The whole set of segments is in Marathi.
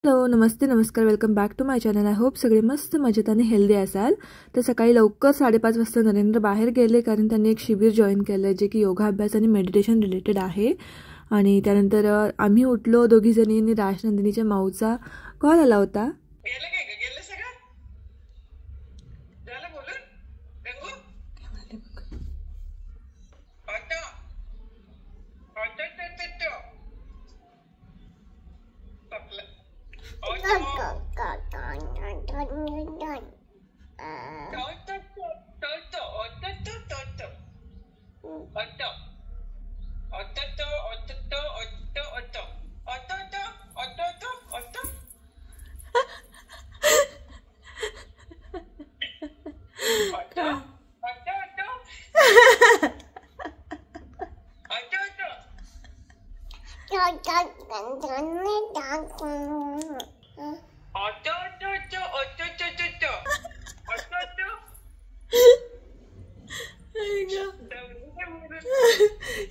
हॅलो नमस्ते नमस्कार welcome back to my channel. I hope सगळे मस्त मजेत आणि हेल्दी असाल. तर सकाळी लवकर 5:30 वाजता नरेंद्र बाहेर गेले कारण त्यांनी एक शिबिर जॉईन केलं जे की योगा अभ्यास आणि मेडिटेशन रिलेटेड आहे. आणि त्यानंतर आम्ही उठलो दोघी जणी आणि राजनंदिनीच्या माऊचा कॉल आला होता.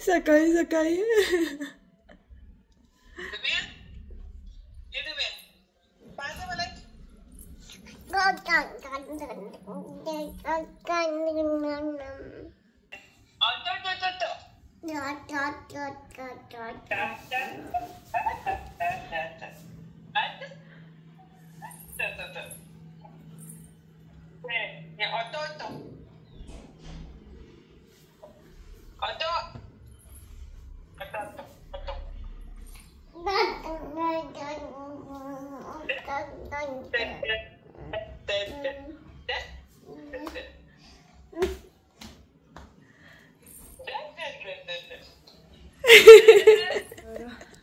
सकाळी सकाळी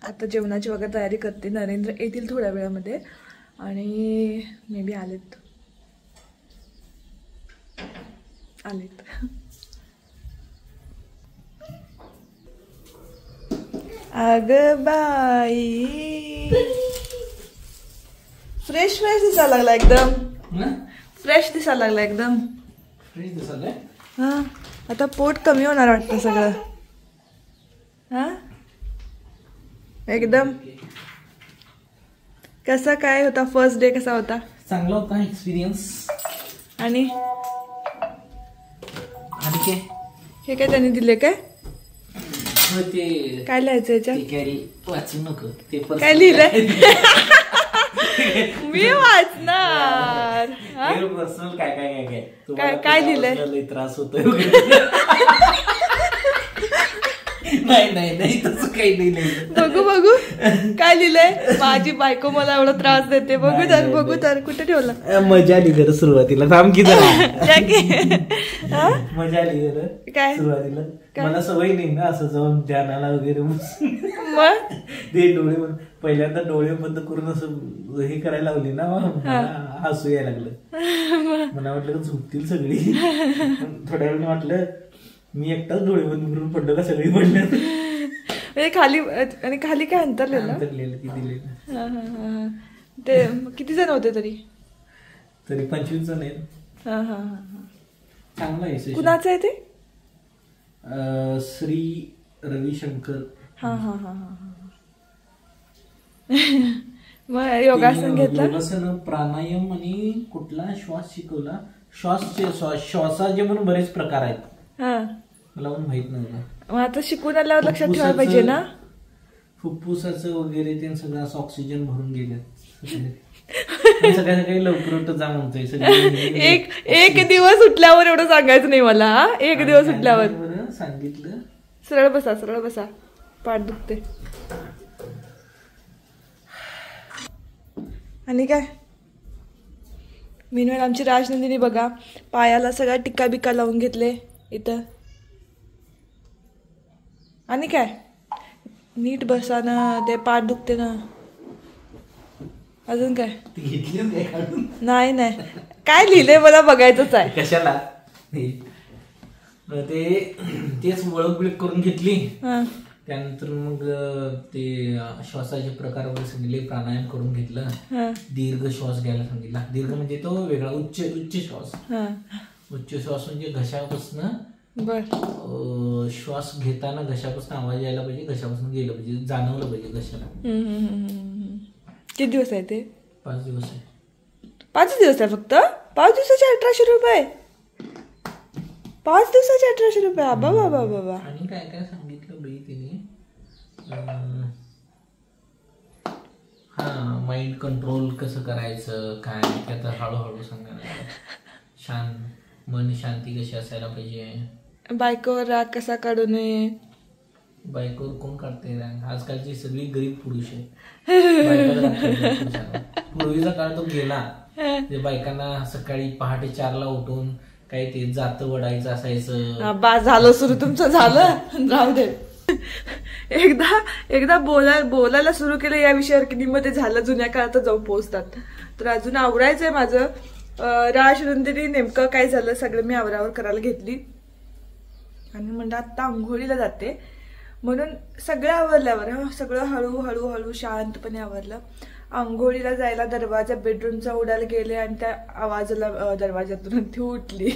आता जेवणाची वगैरे तयारी करते. नरेंद्र येतील थोड्या वेळामध्ये आणि मे बी आलेत. अग बाई फ्रेश दिसायला लागला एकदम. फ्रेश दिसायला लागला एकदम. हा आता पोट कमी होणार वाटतं सगळं. हा एकदम. कसा काय होता फर्स्ट डे? कसा होता? चांगला होता एक्सपिरियन्स. आणि काय हे काय त्यांनी दिले? काय ते काय लिहायचं याच्यात? वाचू नको. ते काय लिहिलंय? मी वाचणार. पर्सनल काय काय लिहिलंय? त्रास होतोय. नाही तसं काही नाही. बघू काय लिहिलंय? माझी बायको मला एवढा त्रास देते. बघू तर कुठे ठेवला? मजा आली जरा सुरुवातीला. थांब की जरा. मजा आली जरा काय सुरुवातीला. मला सवय नाही ना असं जाऊन ध्यानाला वगैरे. मग ते डोळे पहिल्यांदा डोळे बंद करून असं हे करायला लावली ना. हसू यायला लागलं. मला वाटलं झोपतील सगळी. थोड्या वेळाने वाटलं मी एकटाच डोळे बंद करून पडलो का सगळी पडल्या. खाली आणि खाली काय अंतरलेलं ते किती जण होते तरी? 25 जण आहेत. चांगलं आहे. कुणाचं आहे ते? श्री रविशंकर. मग योगासन घेतलं? योगासन, प्राणायाम आणि कुठला श्वास शिकवला. श्वासाचे म्हणून बरेच प्रकार आहेत. मला पण माहित नव्हतं. मग आता शिकून आल्यावर लक्षात ठेवायला पाहिजे ना. फुफ्फुसाचं वगैरे ते सगळं असं ऑक्सिजन भरून गेलं. सगळ्या लवकर उठत जा म्हणतोय सगळं. एक दिवस उठल्यावर एवढं सांगायचं नाही मला. एक दिवस उठल्यावर सांगितलं. सरळ बसा पाठ दुखते. आणि काय मीनवेळ आमची राजनंदिनी बघा पायाला सगळा टिक्का बिक्का लावून घेतले इथं. आणि काय नीट बसा ना. ते पाठ दुखते ना. अजून काय? नाही काय लिहिलंय मला बघायचंच आहे. कशाला? तेच ओळख बिळख करून घेतली. त्यानंतर मग ते श्वासाचे प्रकार वगैरे सांगितले. प्राणायाम करून घेतलं. दीर्घ श्वास घ्यायला सांगितला. दीर्घ म्हणजे तो वेगळा उच्च श्वास. उच्च श्वास म्हणजे घशापासून श्वास घेताना घशापासून आवाज यायला पाहिजे. घशापासून गेलं पाहिजे. जाणवलं पाहिजे घशाला. किती दिवस आहे ते? 5 दिवस आहे. 5 दिवस आहे फक्त? 5 दिवसाचे 1800 रुपये? 5 दिवसाचे 1800 रुपये? बाबा बाबा बाबा. आणि काय काय सांगितलं बाई तिने, माइंड कंट्रोल कसं करायचं काय ते आता हळूहळू सांगायला. मन शांती कशी असायला पाहिजे, बायकोवर राग कसा काढू नये. बायकोवर कोण काढते राग? आजकालची सगळी गरीब पुरुष आहे. पूर्वीचा काळ तो गेला. ते बायकांना सकाळी पहाटे 4ला उठून काही ते जातं वडायचं असायचं. बा झालं सुरू तुमचं, झालं राहू दे. एकदा बोलायला सुरू केलं या विषयावर की निम्म ते झालं जुन्या काळात जाऊन पोहोचतात. तर अजून आवरायचंय माझं. राजनंदिनी नेमकं काय झालं सगळं मी आवरावर करायला घेतली आणि म्हणलं आता आंघोळीला जाते म्हणून सगळं आवरल्यावर सगळं हळूहळू हळू शांतपणे आवरलं. आंघोळीला जायला दरवाजा बेडरूमचा उडायला गेले आणि त्या आवाजाला दरवाजातून ती उठली.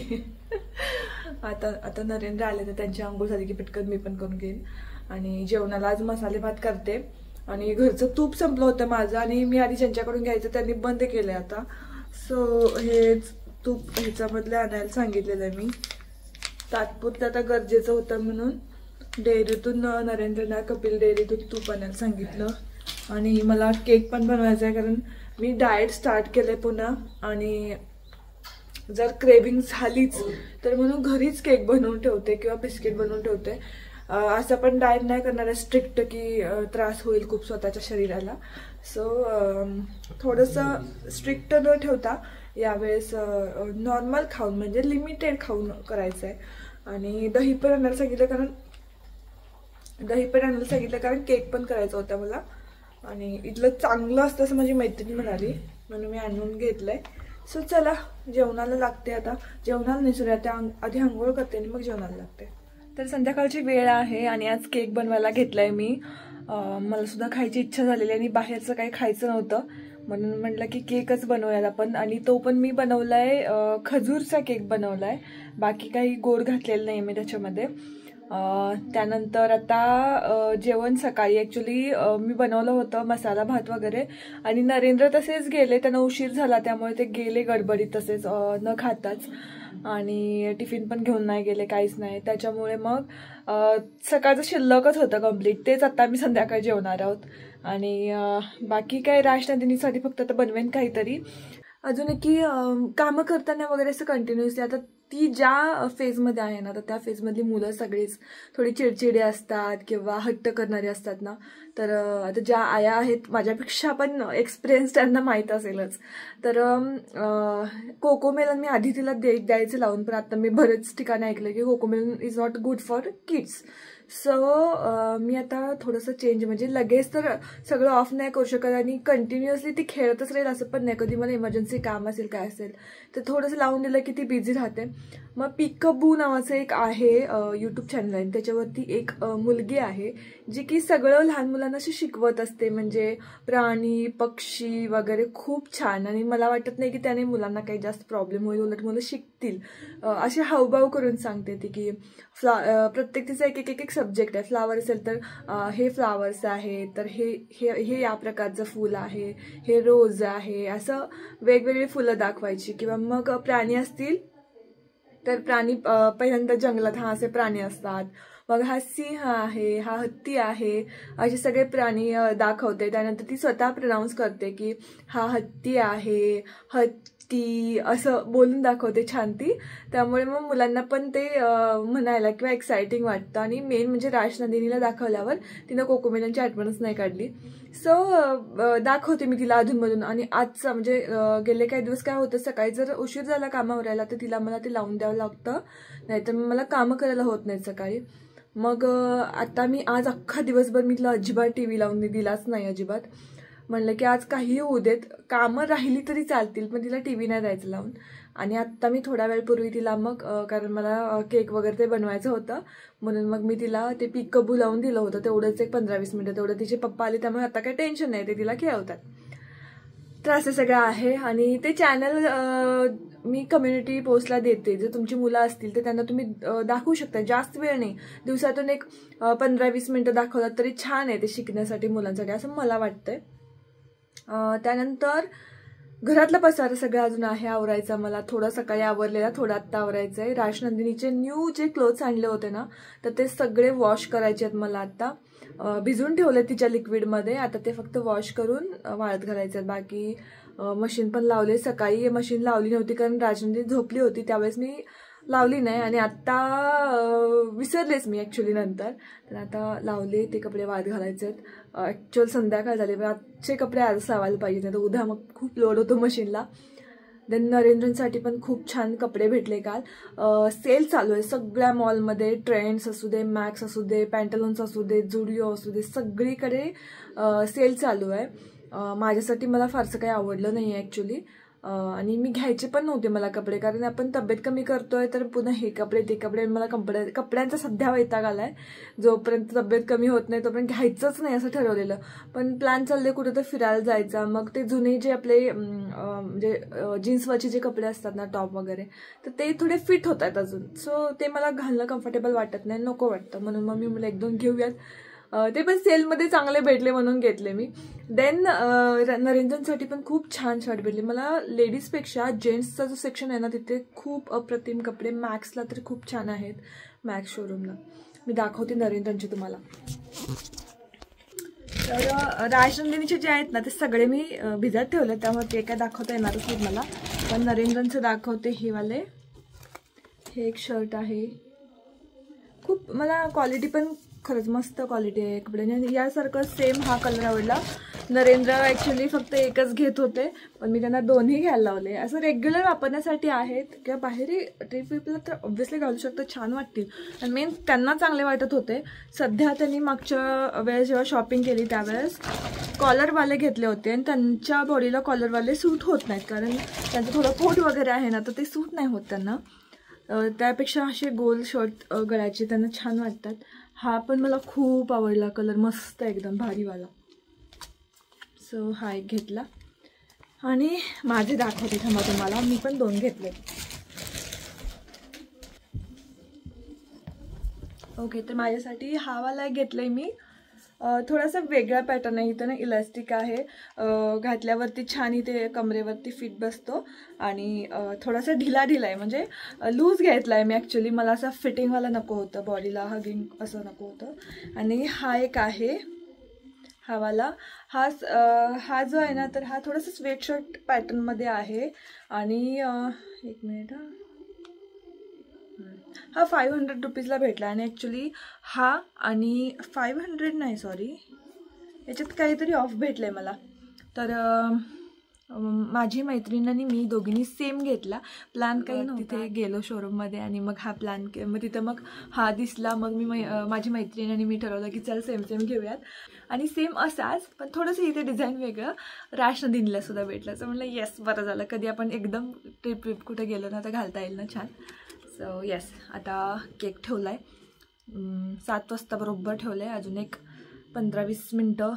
आता नरेंद्र आले तर त्यांची आंघोळ झाली की पटकन मी पण करून घेईन. आणि जेवणाला आज मसाले भात करते आणि घरचं तूप संपलं होतं माझं आणि मी आधी ज्यांच्याकडून घ्यायचं त्यांनी बंद केलंय आता. सो हेच तूप ह्याच्यामधले आणायला सांगितलेलं आहे मी. तात्पुरतं आता गरजेचं होतं म्हणून डेअरीतून नरेंद्रना कपिल डेअरीतून तूप आणायला सांगितलं. आणि मला केक पण बनवायचा आहे कारण मी डाएट स्टार्ट केलंय पुन्हा आणि जर क्रेविंग झालीच तर म्हणून घरीच केक बनवून ठेवते किंवा बिस्किट बनवून ठेवते. असं पण डाएट नाही करणार आहे स्ट्रिक्ट की त्रास होईल खूप स्वतःच्या शरीराला. सो थोडंसं स्ट्रिक्ट न ठेवता यावेळेस नॉर्मल खाऊन म्हणजे लिमिटेड खाऊन करायचं आहे. आणि दही पण आणायला सांगितलं कारण केक पण करायचा होता मला आणि इथलं चांगलं असतं असं माझी मैत्रिणी म्हणाली म्हणून मी आणून घेतलंय. सो चला जेवणाला लागते आता. जेवणाला नाही सॉरी आता आधी आंघोळ करते आणि मग जेवणाला लागते. तर संध्याकाळची वेळ आहे आणि आज केक बनवायला घेतलाय मी. मला सुद्धा खायची इच्छा झालेली आणि बाहेरचं काही खायचं नव्हतं म्हणून म्हटलं की केकच बनवूयात आपण. आणि तो पण मी बनवलाय खजूरचा केक बनवलाय, बाकी काही गोड घातलेलं नाही मी त्याच्यामध्ये. त्यानंतर आता जेवण सकाळी ॲक्च्युली मी बनवलं होतं मसाला भात वगैरे आणि नरेंद्र तसेच गेले, त्यांना उशीर झाला त्यामुळे ते गेले गडबडीत तसेच न खाताच आणि टिफिन पण घेऊन नाही गेले काहीच नाही. त्याच्यामुळे मग सकाळचं शिल्लकच होतं कंप्लीट, तेच आता मी संध्याकाळी जेवणार आहोत. आणि बाकी काय राजनंदिनीसाठी फक्त आता बनवेन काहीतरी. अजून एक की कामं करताना वगैरे असं कंटिन्युअसली आता ती ज्या फेजमध्ये आहे ना तर त्या फेजमधली मुलं सगळीच थोडी चिडचिडे असतात किंवा हट्ट करणारे असतात ना. तर आता ज्या आया आहेत माझ्यापेक्षा पण एक्सपिरियन्स त्यांना माहीत असेलच. तर कोकोमेलन मी आधी तिला द्यायचं लावून पण आता मी बरेच ठिकाणी ऐकलं की Cocomelon is not good for kids. So मी आता थोडंसं चेंज म्हणजे लगेच तर सगळं ऑफ नाही करू शकत आणि कंटिन्युअसली ती खेळतच राहील असं पण नाही. कधी मला इमर्जन्सी काम असेल काय असेल तर थोडंसं लावून दिलं की ती बिझी राहते. मग पिकबू नावाचं एक आहे यूट्यूब चॅनल आहे, त्याच्यावरती एक मुलगी आहे जी की सगळं लहान मुलांना अशी शिकवत असते म्हणजे प्राणी पक्षी वगैरे खूप छान. आणि मला वाटत नाही की त्याने मुलांना काही जास्त प्रॉब्लेम होईल, उलट मुलं शिकतील असे हावभाव करून सांगते ती की प्रत्येक तिचा एक एक सब्जेक्ट आहे. फ्लावर असेल तर हे फ्लावर्स आहे तर हे या प्रकारचं फूल आहे, हे रोज आहे, असं वेगवेगळी फुलं दाखवायची. किंवा मग प्राणी असतील तर प्राणी पहिल्यांदा जंगलात असे प्राणी असतात, मग हा सिंह आहे, हा हत्ती आहे, असे सगळे प्राणी दाखवते. त्यानंतर ती स्वतः प्रोनाऊन्स करते की हा हत्ती आहे, हत्ती असं बोलून दाखवते छान ती. त्यामुळे मग मुलांना पण ते म्हणायला किंवा एक्साइटिंग वाटतं. आणि मेन म्हणजे राजनंदिनीला दाखवल्यावर तिनं कोकोमेलनची आठवणच नाही काढली. सो दाखवते मी तिला अधूनमधून. आणि आजचं म्हणजे गेले काही दिवस काय होतं सकाळी जर उशीर झाला कामावर यायला तर तिला मला ते लावून द्यावं लागतं, नाहीतर मला कामं करायला होत नाहीत सकाळी. मग आता मी आज अख्खा दिवसभर मी तिला अजिबात टीव्ही लावून दिलाच नाही अजिबात. म्हणलं की आज काही होऊ देत, कामं राहिली तरी चालतील पण तिला टीव्ही नाही द्यायचं लावून. आणि आत्ता मी थोड्या वेळपूर्वी तिला मग कारण मला केक वगैरे ते बनवायचं होतं म्हणून मग मी तिला ते पिकबू लावून दिलं होतं. तेवढंच एक 15-20 मिनिटं, तेवढं तिचे पप्पा आले त्यामुळे आता काही टेन्शन नाही, ते तिला खेळवतात. तर असं सगळं आहे. आणि ते चॅनल मी कम्युनिटी पोस्टला देते, जर तुमची मुलं असतील तर त्यांना तुम्ही दाखवू शकता. जास्त वेळ नाही, दिवसातून एक 15-20 मिनिटं दाखवलात तरी छान आहे ते शिकण्यासाठी मुलांसाठी असं मला वाटतंय. त्यानंतर घरातला पसारा सगळा अजून आहे आवरायचा मला. थोडा सकाळी आवरलेला, थोडा आत्ता आवरायचं आहे. राजनंदिनीचे न्यू जे क्लोथ्स आणले होते ना, तर ते सगळे वॉश करायचे आहेत मला. आत्ता भिजून ठेवले तिच्या लिक्विडमध्ये. आता ते फक्त वॉश करून वाळत घालायचे आहेत. बाकी मशीन पण लावले. सकाळी मशीन लावली नव्हती कारण राजनंदिनी झोपली होती, त्यावेळेस मी लावली नाही. आणि आत्ता विसरलेच मी ॲक्च्युली नंतर. तर आता लावले, ते कपडे वाळत घालायचे आहेत. ॲक्च्युअल संध्याकाळ झाली, आजचे कपडे आज लावायला पाहिजे, नाही तर उद्या मग खूप लोड होतो मशीनला. देन नरेंद्रसाठी पण खूप छान कपडे भेटले काल. सेल चालू आहे सगळ्या मॉलमध्ये. ट्रेंड्स असू दे, मॅक्स असू दे, पॅन्टलॉन्स असू दे, जुडिओ असू दे, सगळीकडे सेल चालू आहे. माझ्यासाठी मला फारसं काही आवडलं नाही आहे ॲक्च्युली. आणि मी घ्यायचे पण नव्हते मला कपडे, कारण आपण तब्येत कमी करतोय तर पुन्हा हे कपडे ते कपडे. मला कपड्यांचा सध्या वैताग आलाय. जोपर्यंत तब्येत कमी होत नाही तोपर्यंत घ्यायचंच नाही असं ठरवलेलं. पण प्लॅन चालले कुठं तर फिरायला जायचा. मग ते जुने जे आपले म्हणजे जीन्सवरचे जे कपडे असतात ना, टॉप वगैरे, तर ते थोडे फिट होत आहेत अजून. सो ते मला घालणं कम्फर्टेबल वाटत नाही, नको वाटतं. म्हणून मग मी मला 1-2 घेऊयात. ते पण सेलमध्ये चांगले भेटले म्हणून घेतले मी. देन नरेंद्रसाठी पण खूप छान शर्ट भेटले मला. लेडीजपेक्षा जेंट्सचा जो सेक्शन आहे ना, तिथे खूप अप्रतिम कपडे. मॅक्सला तर खूप छान आहेत, मॅक्स शोरूमला. मी दाखवते नरेंद्रचे तुम्हाला. तर राजनंदिनीचे जे आहेत ना, ते सगळे मी भिजत ठेवले, त्यामुळे ते काय दाखवता येणारच नाही मला. पण नरेंद्रचं दाखवते. हे वाले, हे एक शर्ट आहे. खूप मला क्वालिटी पण खरंच मस्त क्वालिटी आहे कपड्याने. यासारखं सेम हा कलर आवडला. नरेंद्र ॲक्च्युली फक्त एकच घेत होते, पण मी त्यांना दोन्ही घ्यायला लावले. असं रेग्युलर वापरण्यासाठी आहेत किंवा बाहेर ट्रिप विपला तर ऑब्व्हियसली घालू शकतं, छान वाटतील. आणि मेन त्यांना चांगले वाटत होते. सध्या त्यांनी मागच्या वेळेस जेव्हा शॉपिंग केली त्यावेळेस कॉलरवाले घेतले होते, आणि त्यांच्या बॉडीला कॉलरवाले सूट होत नाहीत, कारण त्यांचं थोडं पोट वगैरे आहे ना, तर ते सूट नाही होत त्यांना. त्यापेक्षा असे गोल शर्ट गळ्याचे त्यांना छान वाटतात. हा पण मला खूप आवडला कलर, मस्त एकदम भारीवाला. सो हा एक घेतला. आणि माझे दाखवते थांबा तुम्हाला. मी पण 2 घेतले. ओके, तर माझ्यासाठी हा वाला एक घेतलाय मी. थोडासा वेगळा पॅटर्न आहे. इथं ना इलास्टिक आहे, घातल्यावरती छान इथे कमरेवरती फिट बसतो. आणि थोडासा ढिला आहे, म्हणजे लूज घेतलाय मी ॲक्च्युली. मला असं फिटिंगवाला नको होतं, बॉडीला हगिंग असं नको होतं. आणि हा एक आहे हा वाला. हा जो आहे ना, तर हा थोडासा स्वेटशर्ट पॅटर्नमध्ये आहे. आणि एक मिनिट, हा 500 रुपीजला भेटला. आणि ॲक्च्युली हा आणि 500 नाही, सॉरी, याच्यात काहीतरी ऑफ भेटलं आहे मला. तर माझी मैत्रीण आणि मी दोघींनी सेम घेतला. प्लॅन काही नव्हता. तिथे गेलो शोरूममध्ये आणि मग हा प्लॅन मग तिथं मग हा दिसला. मग मी माझी मैत्रीण आणि मी ठरवलं की चल सेम घेऊयात. आणि सेम असाच, पण थोडंसं इथे डिझाईन वेगळं राजनंदिनीला सुद्धा भेटलं. असं म्हटलं येस, बरं झालं. कधी आपण एकदम ट्रिप कुठे गेलो ना, तर घालता येईल ना छान. सो येस, आता केक ठेवला आहे 7 वाजता बरोबर ठेवलं आहे. अजून एक 15-20 मिनटं,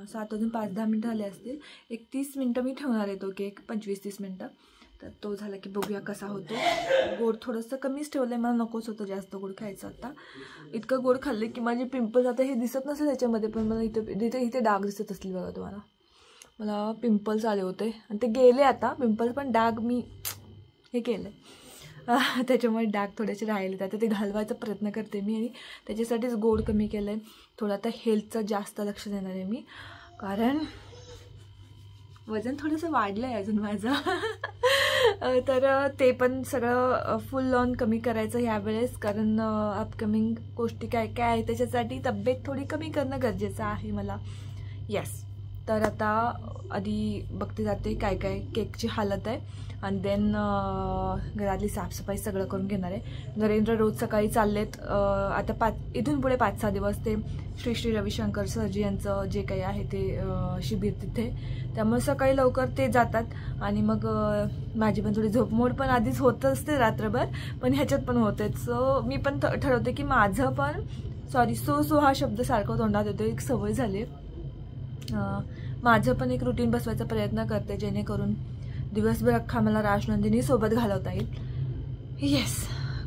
7 वाजून 5-10 मिनटं झाले असतील. एक 30 मिनटं मी ठेवणार आहे तो केक, 25-30 मिनटं. तर तो झाला की बघूया कसा होतो. गोड थोडंसं कमीच ठेवलं आहे, मला नकोच होतं जास्त गोड खायचं. आता इतकं गोड खाल्लं की माझे पिंपल्स, आता हे दिसत नसेल त्याच्यामध्ये, पण मला इथे डाग दिसत असतील बघा तुम्हाला. मला पिंपल्स आले होते आणि ते गेले आता पिंपल्स, पण डाग मी हे केलं आहे. त्याच्यामुळे डाग थोडेसे राहिले, तर ते घालवायचा प्रयत्न करते मी. आणि त्याच्यासाठीच गोड कमी केलं आहे. थोडं आता हेल्थचं जास्त लक्ष देणार आहे मी, कारण वजन थोडंसं वाढलं आहे अजून माझं. तर ते पण सगळं फुल ऑन कमी करायचं यावेळेस, कारण अपकमिंग गोष्टी काय काय आहे त्याच्यासाठी तब्येत थोडी कमी करणं गरजेचं आहे मला. येस, तर आता आधी बघते जाते काय काय केकची हालत आहे, आणि देन घरातली साफसफाई सगळं करून घेणार आहे. नरेंद्र रोज सकाळी चाललेत आता इथून पुढे 5-6 दिवस ते श्री रविशंकर सरजी यांचं जे काही आहे ते शिबिर तिथे, त्यामुळे सकाळी लवकर ते जातात. आणि मग माझी पण थोडी झोपमोड पण आधीच होत असते रात्रभर, पण ह्याच्यात पण होते. सो मी पण ठरवते की माझं पण सो हा शब्द सारखं तोंडात येतो, एक सवय झाली. माझं पण एक रुटीन बसवायचा प्रयत्न करते, जेणेकरून दिवसभर अख्खा मला राजनंदिनी सोबत घालवता येईल. येस,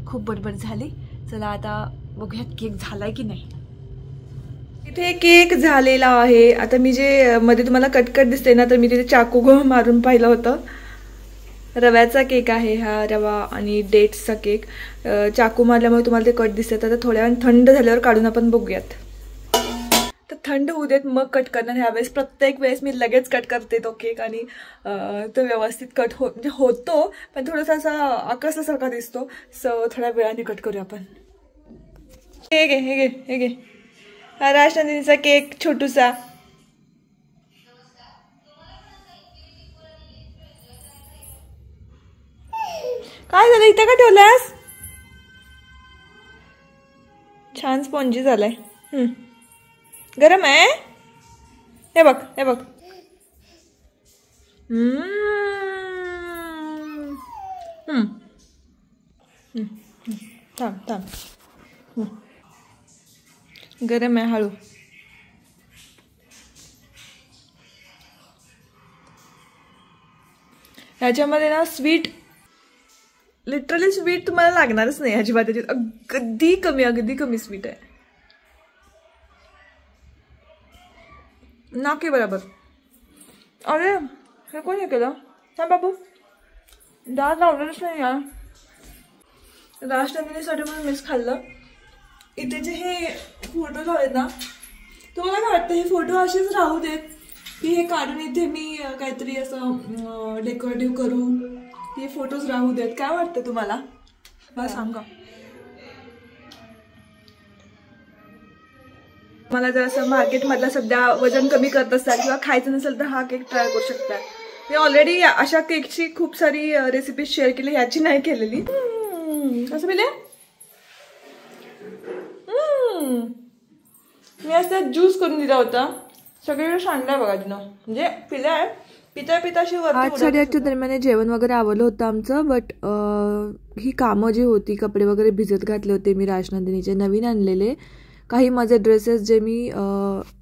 खूप बडबड झाली. चला आता बघूयात केक झालाय की नाही. इथे केक झालेला आहे. आता मी जे मध्ये तुम्हाला कटकट दिसते ना, तर मी तिथे चाकू मारून पाहिलं होतं. रव्याचा केक आहे हा, रवा आणि डेट्सचा केक. चाकू मारल्यामुळे तुम्हाला ते कट दिसतात. आता थोड्या वेळ थंड झाल्यावर काढून आपण बघूयात. तर थंड होऊ देत मग कट करणार. ह्यावेळेस प्रत्येक वेळेस मी लगेच कट करते तो केक आणि तो व्यवस्थित कट म्हणजे होतो, पण थोडासा असा आकसल्यासारखा दिसतो. सो थोड्या वेळाने कट करूया आपण. हे घे हे घे हे घे, हा राजनंदिनीचा केक छोटूसा. काय झालं, इथं का ठेवलास? छान स्पॉन्जी झालाय. गरम आहे. हे बघ हे बघ. थांब थांब. गरम आहे, हळू. ह्याच्यामध्ये ना स्वीट, लिटरली स्वीट तुम्हाला लागणारच नाही अजिबात. अगदी कमी स्वीट आहे. नाके बरोबर. अरे हे कोण हे केलं? हा बाबू, डाळ लावलेलंच नाही यार. राजनंदिनीसाठी म्हणून मिस खाल्लं. इथे जे हे फोटो लावलेत ना, तुम्हाला काय वाटतं हे फोटो असेच राहू देत की हे काढून इथे मी काहीतरी असं डेकोरेटिव्ह करू, हे फोटोज राहू देत? काय वाटतं तुम्हाला? मला सांगा. मला जर असं मार्केटमधला सध्या वजन कमी करत असाल किंवा खायचं नसेल तर हा केक ट्राय करू शकता. मी ऑलरेडी अशा केकची खूप सारी रेसिपी शेअर केली, ह्याची नाही केलेली. कसं पिले? मी असं ज्यूस करून दिला होता, सगळीकडे सांडलाय बघा तिनं. म्हणजे पिलाय, पिता पिताशी वर. 8-8:30च्या दरम्यान जेवण वगैरे आवडलं होतं आमचं. बट ही कामं जी होती, कपडे वगैरे भिजत घातले होते मी राजनंदिनीचे नवीन आणलेले. काही माझे ड्रेसेस जे मी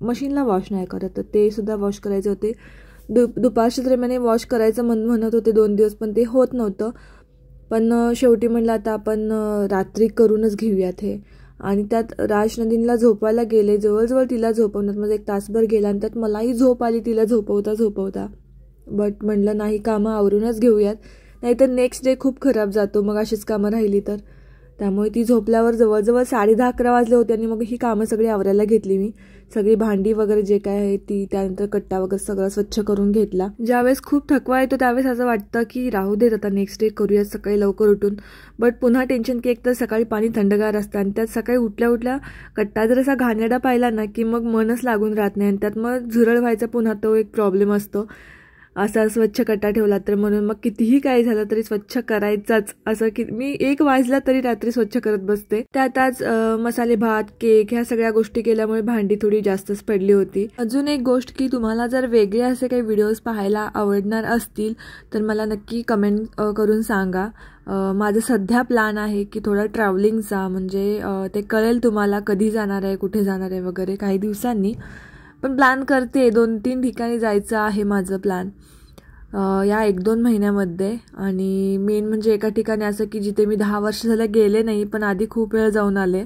मशीनला वॉश नाही करत, तर ते सुद्धा वॉश करायचे होते. दुपारच्या दरम्याने वॉश करायचं म्हणत होते 2 दिवस, पण ते होत नव्हतं. पण शेवटी म्हणलं आता आपण रात्री करूनच घेऊयात हे. आणि त्यात राजनंदिनीला झोपायला गेले, जवळजवळ तिला झोपवण्यात माझा 1 तासभर गेला. आणि त्यात मलाही झोप आली तिला झोपवता. बट म्हणलं नाही, कामं आवरूनच घेऊयात, नाहीतर नेक्स्ट डे खूप खराब जातो मग अशीच कामं राहिली तर. त्यामुळे ती झोपल्यावर जवळजवळ 10:30-11 वाजले होते आणि मग ही कामं सगळी आवरायला घेतली मी. सगळी भांडी वगैरे जे काय आहे ती, त्यानंतर कट्टा वगैरे सगळं स्वच्छ करून घेतला. ज्यावेळेस खूप थकवा येतो त्यावेळेस असं वाटतं की राहू देत, आता नेक्स्ट डे करूया सकाळी लवकर उठून. बट पुन्हा टेन्शन की एक तर सकाळी पाणी थंडगार असतं आणि त्यात सकाळी उठल्या कट्टा जर असा घाणेरडा पाहिला ना की मग मनच लागून राहत नाही. आणि त्यात मग झुरळ व्हायचा पुन्हा तो एक प्रॉब्लेम असतो. असा स्वच्छ कट्टा ठेवला तर. म्हणून मग कितीही काही झालं तरी स्वच्छ करायचाच, असं की मी 1 वाजला तरी रात्री स्वच्छ करत बसते. त्यात आज मसाले भात, केक ह्या सगळ्या गोष्टी केल्यामुळे भांडी थोडी जास्तच पडली होती. अजून एक गोष्ट की तुम्हाला जर वेगळे असे काही व्हिडिओज पाहायला आवडणार असतील तर मला नक्की कमेंट करून सांगा. माझं सध्या प्लॅन आहे की थोडा ट्रॅव्हलिंगचा, म्हणजे ते कळेल तुम्हाला कधी जाणार आहे, कुठे जाणार आहे वगैरे काही दिवसांनी. पण प्लॅन करते, 2-3 ठिकाणी जायचं आहे माझं प्लॅन या 1-2 महिन्यामध्ये. आणि मेन म्हणजे एका ठिकाणी असं की जिथे मी 10 वर्ष झालं गेले नाही, पण आधी खूप वेळ जाऊन आले.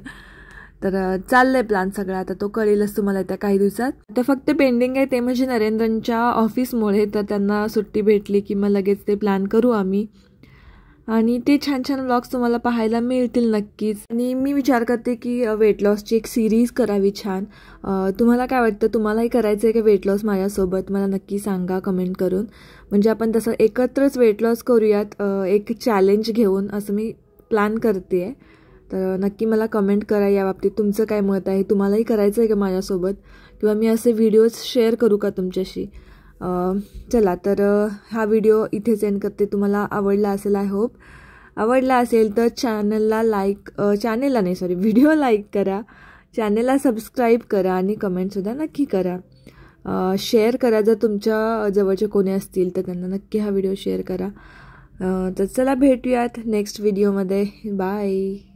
तर चाललंय प्लॅन सगळा, आता तो कळेलच तुम्हाला त्या काही दिवसात. तर फक्त पेंडिंग आहे ते म्हणजे नरेंद्रनच्या ऑफिसमुळे, तर त्यांना सुट्टी भेटली की मग लगेच ते प्लॅन करू आम्ही. आणि ते छान छान व्लॉग्स तुम्हाला पाहायला मिळतील नक्कीच. आणि मी विचार करते की वेट लॉसची एक सिरीज करावी छान. तुम्हाला काय वाटतं, तुम्हालाही करायचं आहे का वेट लॉस माझ्यासोबत? मला नक्की सांगा कमेंट करून. म्हणजे आपण तसं एकत्रच वेट लॉस करूयात, एक चॅलेंज घेऊन, असं मी प्लॅन करते आहे. तर नक्की मला कमेंट करा याबाबतीत तुमचं काय मत आहे. तुम्हालाही करायचं आहे का माझ्यासोबत, किंवा मी असे व्हिडिओज शेअर करू का तुमच्याशी? चला तर हा व्हिडिओ इथेच एंड करते. तुम्हाला आवडला असेल, आय होप. आवडला असेल तर व्हिडिओ लाईक करा, चॅनलला सबस्क्राईब करा आणि कमेंटसुद्धा नक्की करा. शेअर करा, जर तुमच्या जवळचे कोणी असतील तर त्यांना नक्की हा व्हिडिओ शेअर करा. तर चला भेटूयात नेक्स्ट व्हिडिओमध्ये. बाय.